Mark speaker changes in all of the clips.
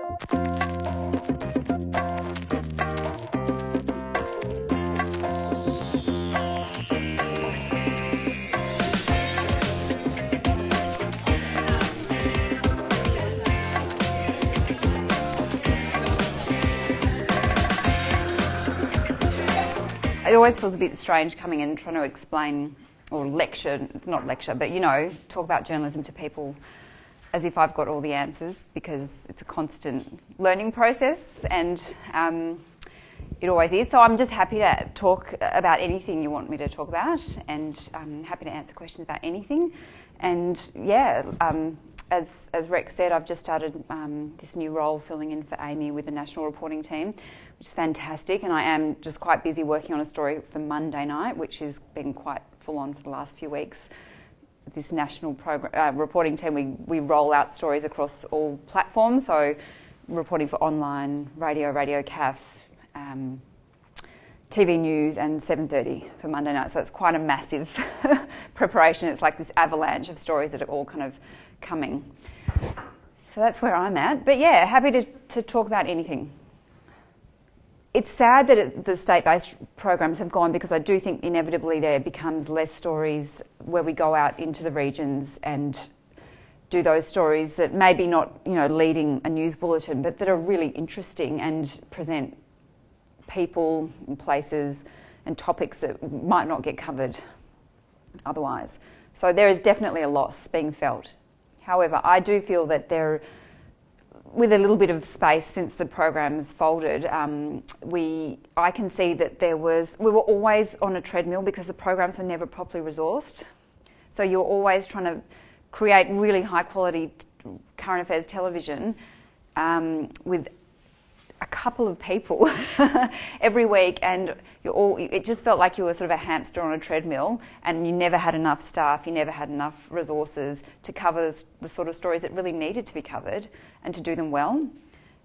Speaker 1: It always feels a bit strange coming in trying to explain or lecture, not lecture, but talk about journalism to people as if I've got all the answers, because it's a constant learning process, and it always is. So I'm just happy to talk about anything you want me to talk about, and I'm happy to answer questions about anything. And as Rex said, I've just started this new role filling in for Amy with the national reporting team, which is fantastic, and I am just quite busy working on a story for Monday night, which has been quite full on for the last few weeks. This national reporting team, we roll out stories across all platforms, so reporting for online, radio CAF, TV news, and 7:30 for Monday night. So it's quite a massive preparation. It's like this avalanche of stories that are all kind of coming. So that's where I'm at. But yeah, happy to talk about anything. It's sad that the state-based programs have gone, because I do think inevitably there becomes less stories where we go out into the regions and do those stories that maybe not, leading a news bulletin, but that are really interesting and present people and places and topics that might not get covered otherwise. So there is definitely a loss being felt. However, I do feel that with a little bit of space since the program's folded, I can see that we were always on a treadmill because the programs were never properly resourced. So you're always trying to create really high quality current affairs television with a couple of people every week, and it just felt like you were sort of a hamster on a treadmill, and you never had enough staff, you never had enough resources to cover the sort of stories that really needed to be covered and to do them well.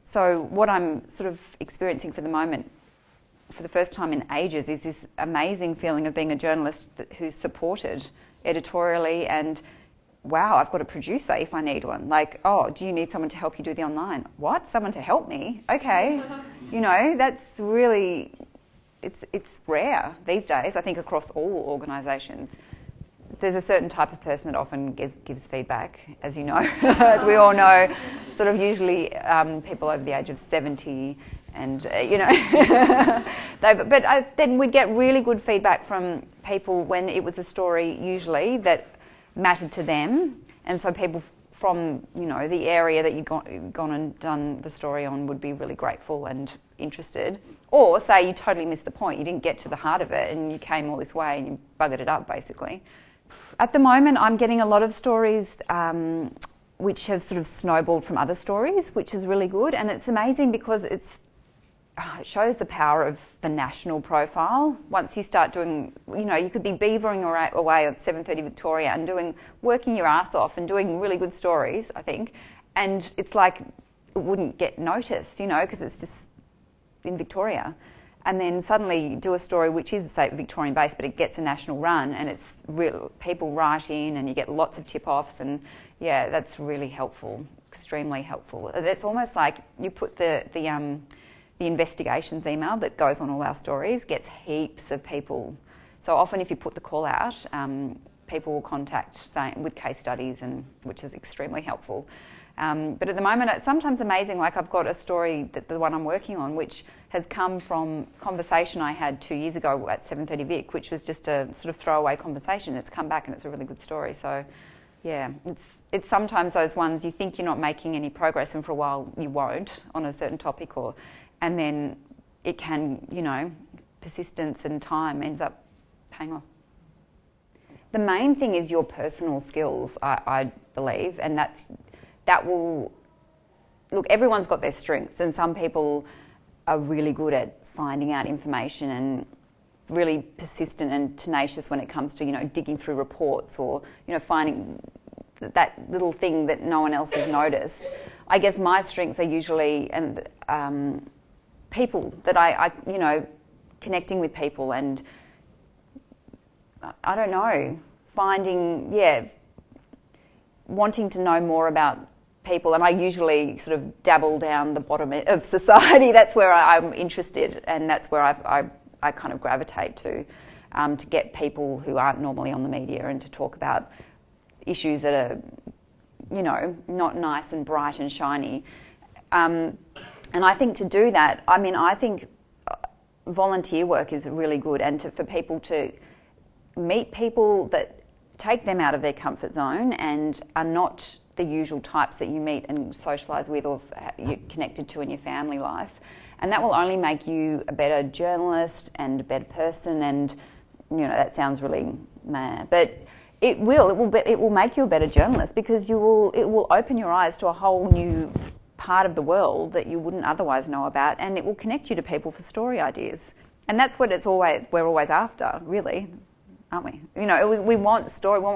Speaker 1: So what I'm sort of experiencing for the moment, for the first time in ages, is this amazing feeling of being a journalist who's supported editorially, and wow, I've got a producer if I need one. Like, oh, do you need someone to help you do the online? What? Someone to help me? Okay. That's really, it's rare these days, I think, across all organisations. There's a certain type of person that often gives feedback, as you know, as we all know, sort of usually people over the age of 70, and, then we'd get really good feedback from people when it was a story, usually, that mattered to them, and so people from the area that you'd gone and done the story on would be really grateful and interested. Or say you totally missed the point, you didn't get to the heart of it, and you came all this way and you buggered it up, basically. At the moment, I'm getting a lot of stories which have sort of snowballed from other stories, which is really good, and it's amazing because it shows the power of the national profile. Once you start doing, you could be beavering away at 7:30 Victoria and working your ass off and doing really good stories, I think, and it's like it wouldn't get noticed, because it's just in Victoria. And then suddenly you do a story which is, say, Victorian based, but it gets a national run, and it's real, people write in, and you get lots of tip-offs, and yeah, that's really helpful, extremely helpful. It's almost like you put the investigations email that goes on all our stories gets heaps of people. So often if you put the call out, people will contact with case studies, which is extremely helpful. But at the moment, it's sometimes amazing, like I've got a story, the one I'm working on, which has come from conversation I had 2 years ago at 7:30 Vic, which was just a sort of throwaway conversation. It's come back and it's a really good story. So yeah, it's sometimes those ones you think you're not making any progress, and for a while you won't on a certain topic, and then it can, persistence and time ends up paying off. The main thing is your personal skills, I believe, and that will, look, everyone's got their strengths, and some people are really good at finding out information and really persistent and tenacious when it comes to, digging through reports or, finding that little thing that no one else has noticed. I guess my strengths are usually people that I connecting with people, and I don't know, wanting to know more about people, and I usually sort of dabble down the bottom of society. That's where I'm interested, and that's where I kind of gravitate to get people who aren't normally on the media and to talk about issues that are, you know, not nice and bright and shiny. And I think to do that, I mean, I think volunteer work is really good, and for people to meet people that take them out of their comfort zone and are not the usual types that you meet and socialise with or you're connected to in your family life. And that will only make you a better journalist and a better person, and, you know, that sounds really mad, but it will make you a better journalist, because it will open your eyes to a whole new part of the world that you wouldn't otherwise know about, and it will connect you to people for story ideas. And that's what we're always after, really, aren't we? You know, we want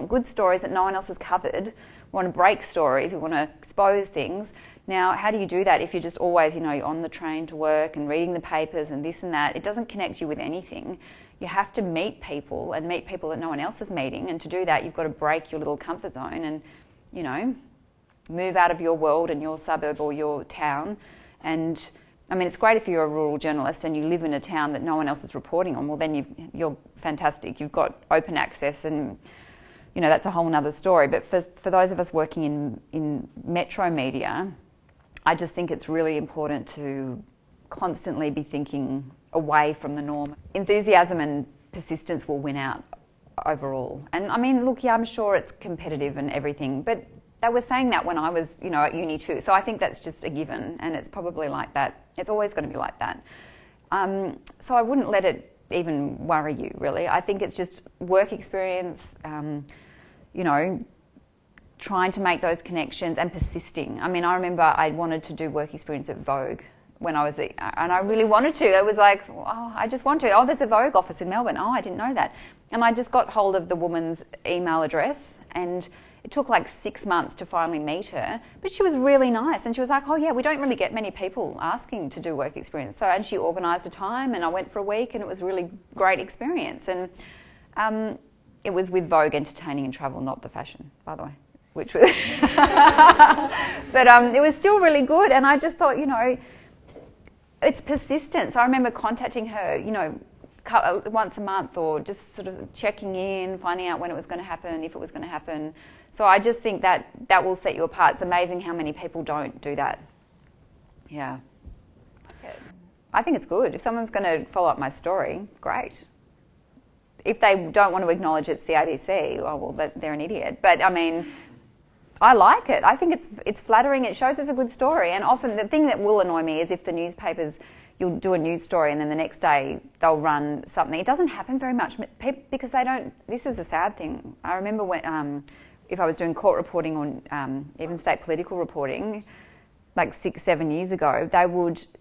Speaker 1: good stories that no one else has covered. We want to break stories, we want to expose things. Now, how do you do that if you're just always, you know, you're on the train to work and reading the papers and this and that? It doesn't connect you with anything. You have to meet people and meet people that no one else is meeting, and to do that you've got to break your little comfort zone and, you know, move out of your world and your suburb or your town. And I mean, it's great if you're a rural journalist and you live in a town that no one else is reporting on. Well, then you're fantastic. You've got open access, and, you know, that's a whole other story. But for those of us working in metro media, I just think it's really important to constantly be thinking away from the norm. Enthusiasm and persistence will win out overall. And I mean, look, yeah, I'm sure it's competitive and everything, but they were saying that when I was, you know, at uni too. So I think that's just a given, and it's probably like that. It's always going to be like that. So I wouldn't let it even worry you, really. I think it's just work experience, you know, trying to make those connections and persisting. I mean, I remember I wanted to do work experience at Vogue when I was, and I really wanted to. It was like, oh, I just want to. Oh, there's a Vogue office in Melbourne. Oh, I didn't know that. And I just got hold of the woman's email address, and it took like 6 months to finally meet her, but she was really nice, and she was like, oh yeah, we don't really get many people asking to do work experience. So, and she organised a time, and I went for a week, and it was a really great experience. And it was with Vogue Entertaining and Travel, not the fashion, by the way, which was, but it was still really good. And I just thought, you know, it's persistence. I remember contacting her, you know, once a month, or just sort of checking in, finding out when it was going to happen, if it was going to happen. So I just think that will set you apart. It's amazing how many people don't do that. Yeah. I think it's good. If someone's going to follow up my story, great. If they don't want to acknowledge it's the ABC, oh, well, they're an idiot. But I mean, I like it. I think it's flattering. It shows it's a good story. And often the thing that will annoy me is if the newspapers, you'll do a news story and then the next day they'll run something. It doesn't happen very much because they don't. This is a sad thing. I remember when if I was doing court reporting or even state political reporting, like 6-7 years ago,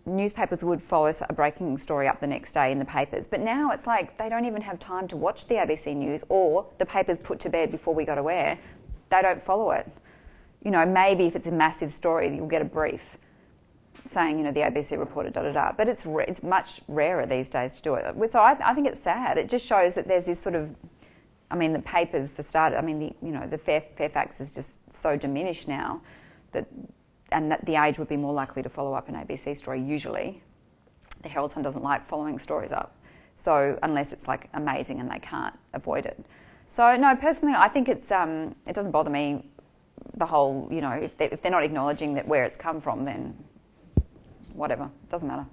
Speaker 1: newspapers would follow a breaking story up the next day in the papers. But now it's like they don't even have time to watch the ABC News, or the paper's put to bed before we go to air. They don't follow it. You know, maybe if it's a massive story, you'll get a brief saying, you know, the ABC reported da-da-da. But it's much rarer these days to do it. So I think it's sad. It just shows that there's this sort of, I mean, the papers for starters, I mean, the Fairfax is just so diminished now and that the Age would be more likely to follow up an ABC story usually. The Herald Sun doesn't like following stories up. So unless it's like amazing and they can't avoid it. So no, personally, I think it doesn't bother me, the whole, you know, if they're not acknowledging that where it's come from, then whatever, it doesn't matter.